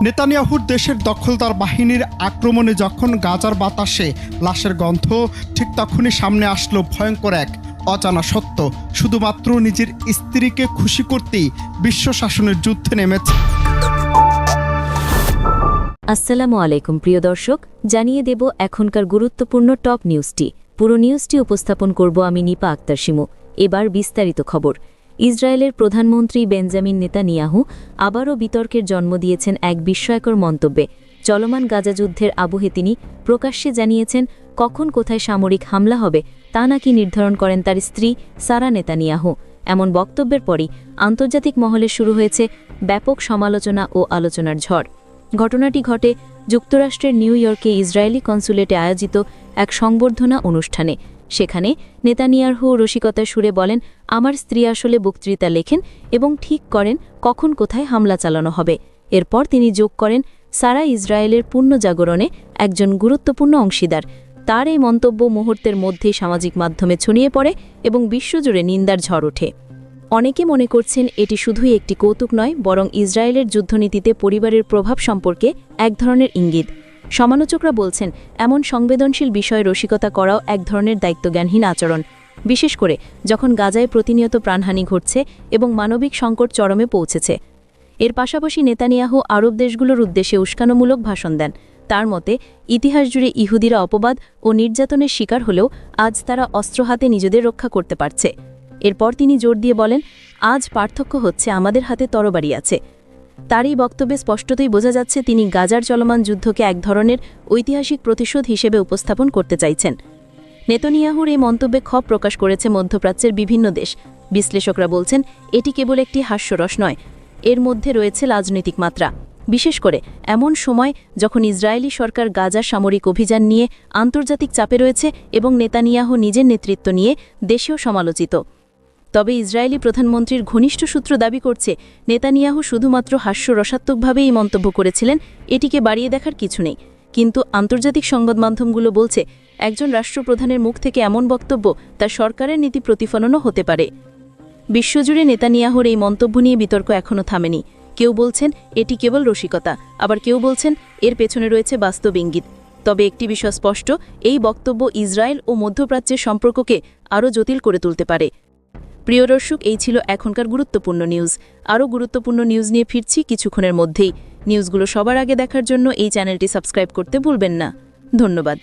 নেতানিয়াহুর দেশের দখলদার বাহিনীর আক্রমণে যখন গাজার বাতাসে লাশের গন্ধ, ঠিক তখনই সামনে আসলো ভয়ঙ্কর এক অজানা সত্য। শুধুমাত্র নিজের স্ত্রীকে খুশি করতেই বিশ্ব শাসনের যুদ্ধে নেমেছে। আসসালামু আলাইকুম প্রিয় দর্শক, জানিয়ে দেব এখনকার গুরুত্বপূর্ণ টপ নিউজটি। পুরো নিউজটি উপস্থাপন করব আমি নিপা আক্তার শিমু। এবার বিস্তারিত খবর। ইসরায়েলের প্রধানমন্ত্রী বেঞ্জামিন নেতানিয়াহু আবারও বিতর্কের জন্ম দিয়েছেন এক বিস্ময়কর মন্তব্যে। চলমান গাজা যুদ্ধের আবহে তিনি প্রকাশ্যে জানিয়েছেন কখন কোথায় সামরিক হামলা হবে তা নাকি নির্ধারণ করেন তার স্ত্রী সারা নেতানিয়াহু। এমন বক্তব্যের পরই আন্তর্জাতিক মহলে শুরু হয়েছে ব্যাপক সমালোচনা ও আলোচনার ঝড়। ঘটনাটি ঘটে যুক্তরাষ্ট্রের নিউ ইয়র্কে ইসরায়েলি কনসুলেটে আয়োজিত এক সংবর্ধনা অনুষ্ঠানে। সেখানে নেতানিয়াহু রসিকতার সুরে বলেন, আমার স্ত্রী আসলে বক্তৃতা লেখেন এবং ঠিক করেন কখন কোথায় হামলা চালানো হবে। এরপর তিনি যোগ করেন, সারা ইসরায়েলের পুনর্জাগরণে একজন গুরুত্বপূর্ণ অংশীদার। তার এই মন্তব্য মুহূর্তের মধ্যেই সামাজিক মাধ্যমে ছড়িয়ে পড়ে এবং বিশ্বজুড়ে নিন্দার ঝড় ওঠে। অনেকে মনে করছেন এটি শুধুই একটি কৌতুক নয়, বরং ইসরায়েলের যুদ্ধনীতিতে পরিবারের প্রভাব সম্পর্কে এক ধরনের ইঙ্গিত। সমালোচকরা বলছেন, এমন সংবেদনশীল বিষয়ে রসিকতা করাও এক ধরনের দায়িত্বজ্ঞানহীন আচরণ, বিশেষ করে যখন গাজায় প্রতিনিয়ত প্রাণহানি ঘটছে এবং মানবিক সংকট চরমে পৌঁছেছে। এর পাশাপাশি নেতানিয়াহু আরব দেশগুলোর উদ্দেশ্যে উস্কানোমূলক ভাষণ দেন। তার মতে, ইতিহাস জুড়ে ইহুদিরা অপবাদ ও নির্যাতনের শিকার হলেও আজ তারা অস্ত্র হাতে নিজেদের রক্ষা করতে পারছে। এরপর তিনি জোর দিয়ে বলেন, আজ পার্থক্য হচ্ছে আমাদের হাতে তরবারি আছে। তার এই বক্তব্যে স্পষ্টতই বোঝা যাচ্ছে তিনি গাজার চলমান যুদ্ধকে এক ধরনের ঐতিহাসিক প্রতিশোধ হিসেবে উপস্থাপন করতে চাইছেন। নেতানিয়াহুর এই মন্তব্যে ক্ষোভ প্রকাশ করেছে মধ্যপ্রাচ্যের বিভিন্ন দেশ। বিশ্লেষকরা বলছেন, এটি কেবল একটি হাস্যরস নয়, এর মধ্যে রয়েছে রাজনৈতিক মাত্রা। বিশেষ করে এমন সময় যখন ইসরায়েলি সরকার গাজার সামরিক অভিযান নিয়ে আন্তর্জাতিক চাপে রয়েছে এবং নেতানিয়াহু নিজের নেতৃত্ব নিয়ে দেশেও সমালোচিত। তবে ইসরায়েলি প্রধানমন্ত্রীর ঘনিষ্ঠ সূত্র দাবি করছে, নেতানিয়াহু শুধুমাত্র হাস্যরসাত্মকভাবে এই মন্তব্য করেছিলেন, এটিকে বাড়িয়ে দেখার কিছু নেই। কিন্তু আন্তর্জাতিক সংবাদ মাধ্যমগুলো বলছে, একজন রাষ্ট্রপ্রধানের মুখ থেকে এমন বক্তব্য তার সরকারের নীতি প্রতিফলনও হতে পারে। বিশ্বজুড়ে নেতানিয়াহুর এই মন্তব্য নিয়ে বিতর্ক এখনও থামেনি। কেউ বলছেন এটি কেবল রসিকতা, আবার কেউ বলছেন এর পেছনে রয়েছে বাস্তব ইঙ্গিত। তবে একটি বিষয় স্পষ্ট, এই বক্তব্য ইসরায়েল ও মধ্যপ্রাচ্যের সম্পর্ককে আরও জটিল করে তুলতে পারে। প্রিয় দর্শক, এই ছিল এখনকার গুরুত্বপূর্ণ নিউজ। আরও গুরুত্বপূর্ণ নিউজ নিয়ে ফিরছি কিছুক্ষণের মধ্যেই। নিউজগুলো সবার আগে দেখার জন্য এই চ্যানেলটি সাবস্ক্রাইব করতে ভুলবেন না। ধন্যবাদ।